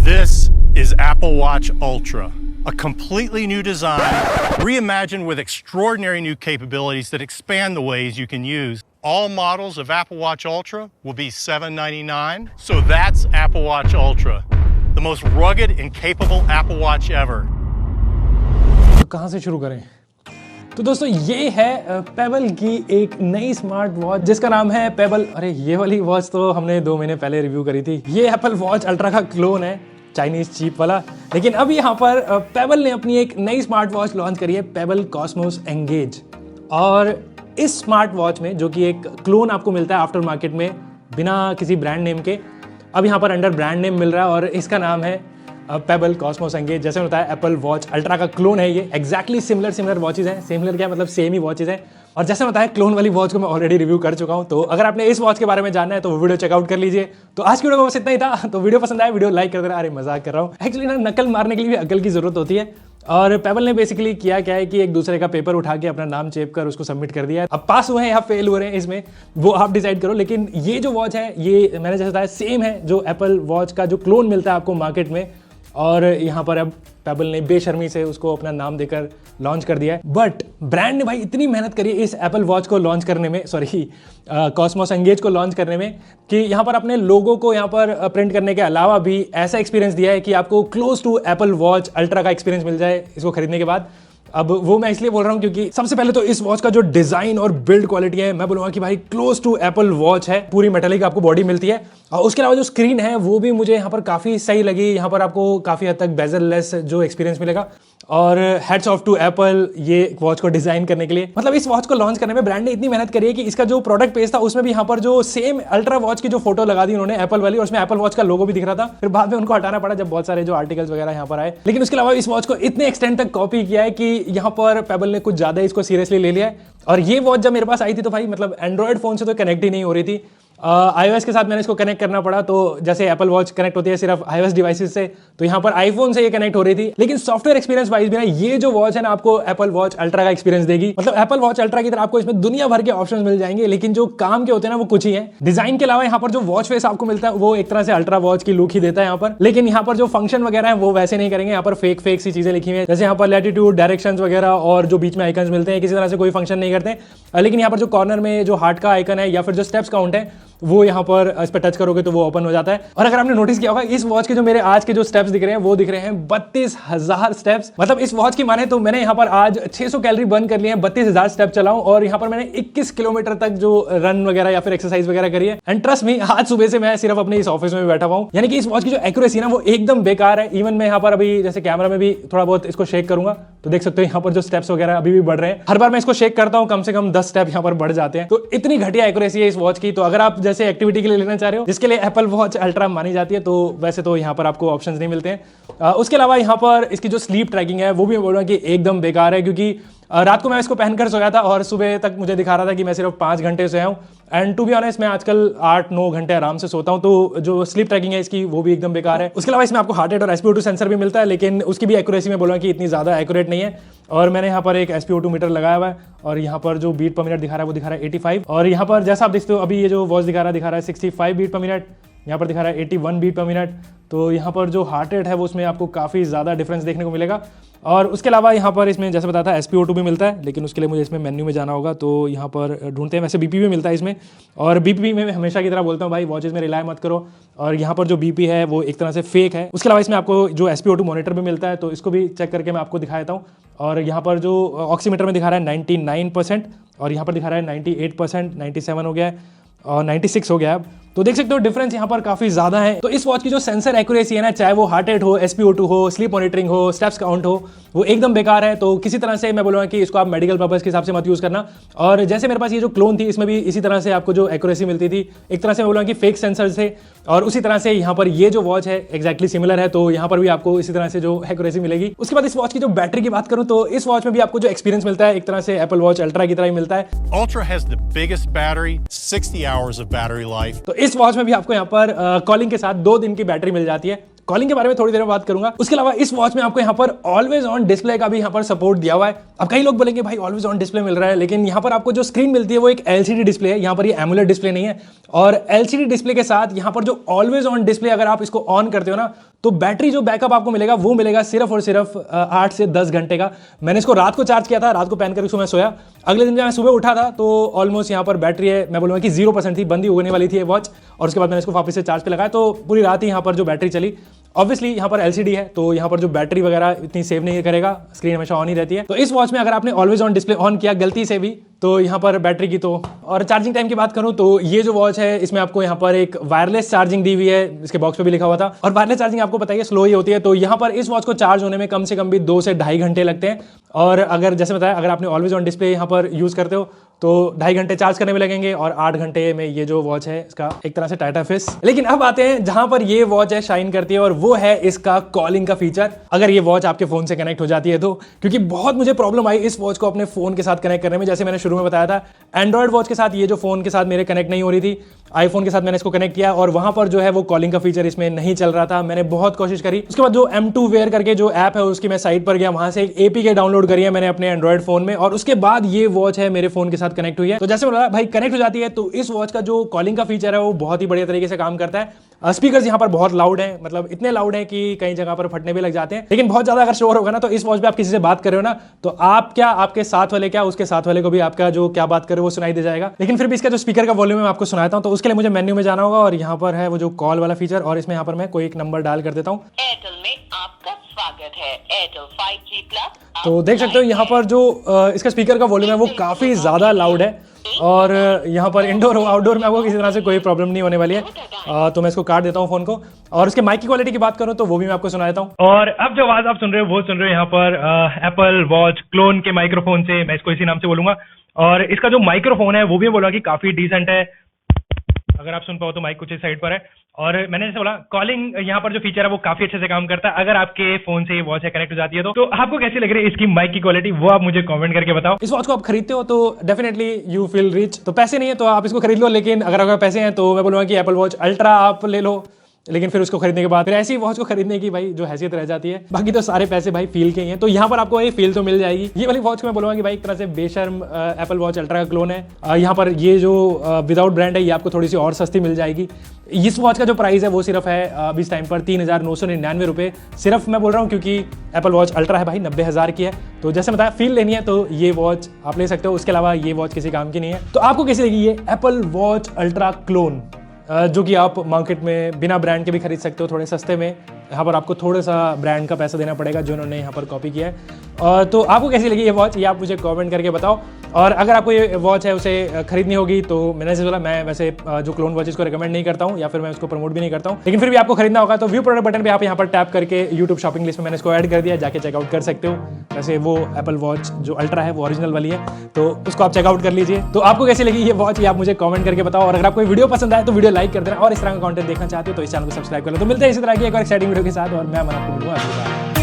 This is Apple Watch Ultra, a completely new design, reimagined with extraordinary new capabilities that expand the ways you can use. All models of Apple Watch Ultra will be $799. So that's Apple Watch Ultra, the most rugged and capable Apple Watch ever. तो कहाँ से शुरू करें? तो दोस्तों ये है payable की एक नई स्मार्ट वॉच जिसका नाम है पेबल। अरे ये वाली वॉच तो हमने 2 महीने पहले रिव्यू करी थी। ये एप्पल वॉच अल्ट्रा का क्लोन है, चाइनीज चीप वाला। लेकिन अब यहाँ पर पेबल ने अपनी एक नई स्मार्ट वॉच लॉन्च करी है, पेबल कॉस्मोस एंगेज। और इस स्मार्ट वॉच में जो कि एक क्लोन आपको मिलता है आफ्टर मार्केट में बिना किसी ब्रांड नेम के, अब यहाँ पर अंडर ब्रांड नेम मिल रहा है और इसका नाम है पेबल कॉस्मोस एंगेज। जैसे होता है एप्पल वॉच अल्ट्रा का क्लोन है ये। एग्जैक्टली सिमिलर वॉचेज हैं। सिमिलर क्या मतलब सेम ही वॉचेज हैं। और जैसे होता है क्लोन वाली वॉच को मैं ऑलरेडी रिव्यू कर चुका हूं, तो अगर आपने इस वॉच के बारे में जानना है तो वो वीडियो चेकआउट कर लीजिए। तो आज की वीडियो में बस इतना ही था। तो वीडियो पसंद आया वीडियो लाइक कर देना। अरे मजाक कर रहा हूँ। एक्चुअली ना नकल मारने के लिए भी अकल की जरूरत होती है। और पेबल ने बेसिकली किया क्या है कि एक दूसरे का पेपर उठा के अपना नाम चेप कर उसको सबमिट कर दिया है। अब पास हुए हैं या फेल हो रहे हैं इसमें वो आप डिसाइड करो। लेकिन ये जो वॉच है ये मैंने जैसे बताया सेम है जो एप्पल वॉच का जो क्लोन मिलता है आपको मार्केट में। और यहाँ पर अब पेबल ने बेशर्मी से उसको अपना नाम देकर लॉन्च कर दिया है। बट ब्रांड ने भाई इतनी मेहनत करी इस एप्पल वॉच को लॉन्च करने में, सॉरी कॉस्मोस एंगेज को लॉन्च करने में, कि यहाँ पर अपने लोगों को यहाँ पर प्रिंट करने के अलावा भी ऐसा एक्सपीरियंस दिया है कि आपको close to Apple Watch Ultra का एक्सपीरियंस मिल जाए इसको खरीदने के बाद। अब वो मैं इसलिए बोल रहा हूँ क्योंकि सबसे पहले तो इस वॉच का जो डिजाइन और बिल्ड क्वालिटी है मैं बोलूंगा कि भाई क्लोज टू एप्पल वॉच है। पूरी मेटालिक आपको बॉडी मिलती है। और उसके अलावा जो स्क्रीन है वो भी मुझे यहाँ पर काफी सही लगी। यहाँ पर आपको काफी हद तक बेजल लेस जो एक्सपीरियंस मिलेगा। और हेड्स ऑफ टू एप्पल ये वॉच को डिजाइन करने के लिए। मतलब इस वॉच को लॉन्च करने में ब्रांड ने इतनी मेहनत करी है कि इसका जो प्रोडक्ट पेज था उसमें भी यहाँ पर जो सेम अल्ट्रा वॉच की जो फोटो लगा दी उन्होंने एप्पल वाली, और उसमें एप्पल वॉच का लोगो भी दिख रहा था। फिर बाद में उनको हटाना पड़ा जब बहुत सारे जो आर्टिकल्स वगैरह यहाँ पर आए। लेकिन उसके अलावा इस वॉच को इतने एक्सटेंड तक कॉपी किया है कि यहाँ पर पेबल ने कुछ ज्यादा इसको सीरियसली ले लिया है। और ये वॉच जब मेरे पास आई थी तो भाई मतलब एंड्रॉइड फोन से तो कनेक्ट ही नहीं हो रही थी। iOS के साथ मैंने इसको कनेक्ट करना पड़ा। तो जैसे एप्पल वॉच कनेक्ट होती है सिर्फ iOS डिवाइसेस से, तो यहाँ पर आईफोन से ये कनेक्ट हो रही थी। लेकिन सॉफ्टवेयर एक्सपीरियंस वाइज भी ना ये जो वॉच है ना आपको एप्पल वॉच अल्ट्रा का एक्सपीरियंस देगी। मतलब एप्पल वॉच अल्ट्रा की तरह आपको इसमें दुनिया भर के ऑप्शंस मिल जाएंगे, लेकिन जो काम के होते हैं ना वो कुछ ही है। डिजाइन के अलावा यहाँ पर जो वॉच फेस आपको मिलता है वो एक तरह से अल्ट्रा वॉच की लुक ही देता है यहाँ पर। लेकिन यहाँ पर जो फंक्शन वगैरह है वो वैसे नहीं करेंगे। यहाँ पर फेक सी चीजें लिखी हुई है, जैसे यहाँ पर लैटिट्यूड, डायरेक्शंस वगैरह और जो बीच में आइकन्स मिलते हैं किसी तरह से कोई फंक्शन नहीं करते। लेकिन यहाँ पर जो कॉर्नर में जो हार्ट का आइकन है या फिर जो स्टेप्स काउंट है वो यहाँ पर इस पर टच करोगे तो वो ओपन हो जाता है। और अगर आपने नोटिस किया होगा इस वॉच के जो मेरे आज के जो स्टेप्स दिख रहे हैं वो दिख रहे हैं 32,000 स्टेप्स। मतलब इस वॉच की माने तो मैंने यहाँ पर आज 600 कैलोरी बर्न कर लिए हैं, 32,000 स्टेप चलाऊं और यहाँ पर मैंने 21 किलोमीटर तक जो रन वगैरह या फिर एक्सरसाइज वगैरह करी है। एंड ट्रस्ट मी आज सुबह से मैं सिर्फ अपने इस ऑफिस में बैठा हुआ हूँ। यानी कि इस वॉच की जो एक्यूरेसी ना वो एकदम बेकार है। इवन मैं यहाँ पर अभी जैसे कैमरा में भी थोड़ा बहुत इसको शेक करूंगा तो देख सकते हो यहाँ पर जो स्टेप्स वगैरह अभी भी बढ़ रहे हैं। हर बार मैं इसको शेक करता हूँ कम से कम 10 स्टेप यहाँ पर बढ़ जाते हैं। तो इतनी घटिया एक्यूरेसी है इस वॉच की। तो अगर आप जैसे एक्टिविटी के लिए लेना चाह रहे हो जिसके लिए एप्पल वॉच अल्ट्रा मानी जाती है तो वैसे तो यहाँ पर आपको ऑप्शंस नहीं मिलते हैं। उसके अलावा यहाँ पर इसकी जो स्लीप ट्रैकिंग है वो भी मैं बोल रहा हूँ कि एकदम बेकार है, क्योंकि रात को मैं इसको पहनकर सोया था और सुबह तक मुझे दिखा रहा था कि मैं सिर्फ 5 घंटे सोया हूँ। एंड टू बी ऑनेस्ट मैं आजकल 8-9 घंटे आराम से सोता हूँ। तो जो स्लीप ट्रैकिंग है इसकी वो भी एकदम बेकार है। उसके अलावा इसमें आपको हार्ट रेट और SpO2 सेंसर भी मिलता है, लेकिन उसकी भी एक्यूरेसी में बोलूँगा कि इतनी ज़्यादा एक्यूरेट नहीं है। और मैंने यहाँ पर एक SpO2 मीटर लगाया हुआ है और यहाँ पर जो बीट पर मिनट दिखा रहा है वो दिखा रहा है 85। और यहाँ पर जैसा आप देखते हो अभी ये जो वॉच दिखा रहा है 65 बीट पर मिनट, यहाँ पर दिखा रहा है 81 बीट पर मिनट। तो यहाँ पर जो हार्ट रेट है वो उसमें आपको काफ़ी ज़्यादा डिफरेंस देखने को मिलेगा। और उसके अलावा यहाँ पर इसमें जैसे बताया था SpO2 भी मिलता है, लेकिन उसके लिए मुझे इसमें मेन्यू में जाना होगा तो यहाँ पर ढूंढते हैं। वैसे BP भी मिलता है इसमें, और BP में हमेशा की तरह बोलता हूँ भाई वॉचेज में रिलाय मत करो। और यहाँ पर जो BP है वो एक तरह से फेक है। उसके अलावा इसमें आपको जो SpO2 मॉनिटर भी मिलता है तो इसको भी चेक करके मैं आपको दिखा देता हूँ। और यहाँ पर जो ऑक्सीमीटर में दिखा रहा है 99% और यहाँ पर दिखा रहा है 98%, 97 हो गया है और 96 हो गया अब। तो देख सकते हो डिफरेंस यहाँ पर काफी ज्यादा है। तो इस वॉच की जो सेंसर एक्यूरेसी है ना, चाहे वो हार्ट रेट हो, SpO2 हो, स्लीप मॉनिटरिंग हो, स्टेप्स काउंट हो, वो एकदम बेकार है। तो किसी तरह से मैं बोलूँगा कि इसको आप मेडिकल पर्पस के हिसाब से मत यूज करना। और जैसे मेरे पास ये जो क्लोन थी इसमें भी इसी तरह से आपको जो एक्यूरेसी मिलती थी, एक तरह से मैं बोलूँगा कि फेक सेंसर थे। और उसी तरह से यहाँ पर ये जो वॉच है एग्जैक्टली सिमिलर है, तो यहाँ पर भी आपको इसी तरह से जो एक्यूरेसी मिलेगी। उसके बाद इस वॉच की जो बैटरी की बात करूँ तो इस वॉच में भी आपको जो एक्सपीरियंस मिलता है एक तरह से एप्पल वॉच अल्ट्रा की तरह ही मिलता है। Ultra has the biggest battery, 60 hours of battery life. तो इस वॉच में भी आपको यहाँ पर कॉलिंग के साथ 2 दिन की बैटरी मिल जाती है। कॉलिंग के बारे में थोड़ी देर में बात करूंगा। उसके अलावा इस वॉच में आपको यहाँ पर ऑलवेज ऑन डिस्प्ले का भी यहाँ पर सपोर्ट दिया हुआ है। अब कई लोग बोलेंगे भाई ऑलवेज ऑन डिस्प्ले मिल रहा है, लेकिन यहाँ पर आपको जो स्क्रीन मिलती है वो एक LCD डिस्प्ले है। यहाँ पर ये एमुलेट डिस्प्ले नहीं है। और LCD डिस्प्ले के साथ यहाँ पर जो ऑलवेज ऑन डिस्प्ले अगर आप इसको ऑन करते हो ना तो बैटरी जो बैकअप आपको मिलेगा वो मिलेगा सिर्फ और सिर्फ 8 से 10 घंटे का। मैंने इसको रात को चार्ज किया था, रात को पहन कर सुबह सोया। अगले दिन जब मैं सुबह उठा था तो ऑलमोस्ट यहाँ पर बैटरी है, मैं बोलूँगा कि 0% थी, बंद ही होने वाली थी ये वॉच। और उसके बाद मैंने इसको वापस से चार्ज पे लगाया तो पूरी रात ही यहाँ पर जो बैटरी चली। ऑब्वियसली यहाँ पर LCD है तो यहाँ पर जो बैटरी वगैरह इतनी सेव नहीं करेगा, स्क्रीन हमेशा ऑन ही रहती है। तो इस वॉच में अगर आपने ऑलवेज ऑन डिस्प्ले ऑन किया गलती से भी तो यहाँ पर बैटरी की तो। और चार्जिंग टाइम की बात करूँ तो ये जो वॉच है इसमें आपको यहाँ पर एक वायरलेस चार्जिंग दी हुई है, इसके बॉक्स पे भी लिखा हुआ था। और वायरलेस चार्जिंग आपको पता है स्लो ही होती है, तो यहाँ पर इस वॉच को चार्ज होने में कम से कम भी 2 से 2.5 घंटे लगते हैं। और अगर जैसे बताया अगर आपने ऑलवेज ऑन डिस्प्ले यहाँ पर यूज करते हो तो 2.5 घंटे चार्ज करने में लगेंगे और 8 घंटे में ये जो वॉच है इसका एक तरह से टाटा फेस। लेकिन अब आते हैं जहां पर ये वॉच है शाइन करती है और वो है इसका कॉलिंग का फीचर। अगर ये वॉच आपके फोन से कनेक्ट हो जाती है तो, क्योंकि बहुत मुझे प्रॉब्लम आई इस वॉच को अपने फोन के साथ कनेक्ट करने में। जैसे मैंने शुरू में बताया था एंड्रॉइड वॉच के साथ ये जो फोन के साथ मेरे कनेक्ट नहीं हो रही थी, आईफोन के साथ मैंने इसको कनेक्ट किया और वहां पर जो है वो कॉलिंग का फीचर इसमें नहीं चल रहा था। मैंने बहुत कोशिश करी। उसके बाद जो M2 वेयर करके जो ऐप है उसकी मैं साइट पर गया, वहां से एक APK डाउनलोड करी है मैंने अपने एंड्रॉइड फोन में और उसके बाद ये वॉच है मेरे फोन के साथ कनेक्ट हुई है। तो जैसे बोला भाई कनेक्ट हो जाती है तो इस वॉच का जो कॉलिंग का फीचर है वो बहुत ही बढ़िया तरीके से काम करता है। स्पीकर्स यहाँ पर बहुत लाउड हैं, मतलब इतने लाउड हैं कि कई जगह पर फटने भी लग जाते हैं। लेकिन बहुत ज्यादा अगर शोर होगा ना तो इस वॉच पे आप किसी से बात कर रहे हो ना तो आप क्या, आपके साथ वाले क्या, उसके साथ वाले को भी आपका जो क्या बात करे वो सुनाई दे जाएगा। लेकिन फिर भी इसका जो स्पीकर का वॉल्यूम मैं आपको सुनाता हूँ तो उसके लिए मुझे मेन्यू में जाना होगा और यहाँ पर है वो जो कॉल वाला फीचर और इसमें यहाँ पर मैं कोई एक नंबर डायल कर देता हूँ। एयरटेल में आपका स्वागत है, एयरटेल 5G प्लस। तो देख सकते हो यहाँ पर जो इसका स्पीकर का वॉल्यूम है वो काफी ज्यादा लाउड है और यहाँ पर इंडोर हो आउटडोर में आपको किसी तरह से कोई प्रॉब्लम नहीं होने वाली है। तो मैं इसको काट देता हूँ फोन को। और उसके माइक की क्वालिटी की बात करूँ तो वो भी मैं आपको सुना देता हूँ। और अब जो आवाज आप सुन रहे हो वो सुन रहे हो यहाँ पर एप्पल वॉच क्लोन के माइक्रोफोन से, मैं इसको इसी नाम से बोलूंगा। और इसका जो माइक्रोफोन है वो भी बोला कि काफी डिसेंट है, अगर आप सुन पाओ तो माइक कुछ इस साइड पर है। और मैंने जैसे बोला कॉलिंग यहाँ पर जो फीचर है वो काफी अच्छे से काम करता है। अगर आपके फोन से ये वॉच कनेक्ट हो जाती है तो आपको कैसी लग रही है इसकी माइक की क्वालिटी, वो आप मुझे कमेंट करके बताओ। इस वॉच को आप खरीदते हो तो डेफिनेटली यू फील रिच। तो पैसे नहीं है तो आप इसको खरीद लो, लेकिन अगर आपके पैसे हैं तो मैं बोलूँगा कि एप्पल वॉच अल्ट्रा आप ले लो। लेकिन फिर उसको खरीदने के बाद फिर ऐसी वॉच को खरीदने की भाई जो हैसियत रह जाती है, बाकी तो सारे पैसे भाई फील के ही हैं। तो यहाँ पर आपको ये फील तो मिल जाएगी। ये वाली वॉच को मैं बोलूँगा कि भाई एक तरह से बेशर्म एप्पल वॉच अल्ट्रा का क्लोन है। यहाँ पर ये जो विदाउट ब्रांड है ये आपको थोड़ी सी और सस्ती मिल जाएगी। इस वॉच का जो प्राइस है वो सिर्फ है अभी इस टाइम पर 3,999 रुपये। सिर्फ मैं बोल रहा हूँ क्योंकि एप्पल वॉच अल्ट्रा है भाई 90,000 की है। तो जैसे बताया फील लेनी है तो ये वॉच आप ले सकते हो, उसके अलावा ये वॉच किसी काम की नहीं है। तो आपको कैसी लगी ये एप्पल वॉच अल्ट्रा क्लोन, जो कि आप मार्केट में बिना ब्रांड के भी खरीद सकते हो थोड़े सस्ते में। यहाँ पर आपको थोड़ा सा ब्रांड का पैसा देना पड़ेगा जो उन्होंने यहाँ पर कॉपी किया है। तो आपको कैसी लगी ये वॉच ये आप मुझे कमेंट करके बताओ। और अगर आपको ये वॉच है उसे खरीदनी होगी तो मैंने जैसे बोला मैं वैसे जो क्लोन वॉचेस को रिकमेंड नहीं करता हूँ या फिर मैं उसको प्रमोट भी नहीं करता हूँ, लेकिन फिर भी आपको खरीदना होगा तो व्यू प्रोडक्ट बटन पे आप यहाँ पर टैप करके यूट्यूब शॉपिंग लिस्ट में मैंने इसको ऐड कर दिया, जाके चेकआउट कर सकते हो। वैसे वो एप्पल वॉच जो अल्ट्रा है वो ओरिजिनल वाली है तो उसको आप चेकआउट कर लीजिए। तो आपको कैसी लगी ये वॉच ये आप मुझे कमेंट करके बताओ। और अगर आपको वीडियो पसंद आए तो वीडियो लाइक कर देना और इस तरह का कंटेंट देखना चाहते हो तो इस चैनल को सब्सक्राइब कर लो। तो मिलते हैं इसी तरह की एक और एक्साइटिंग वीडियो के साथ और मैं आपको मिलूंगा अगली बार।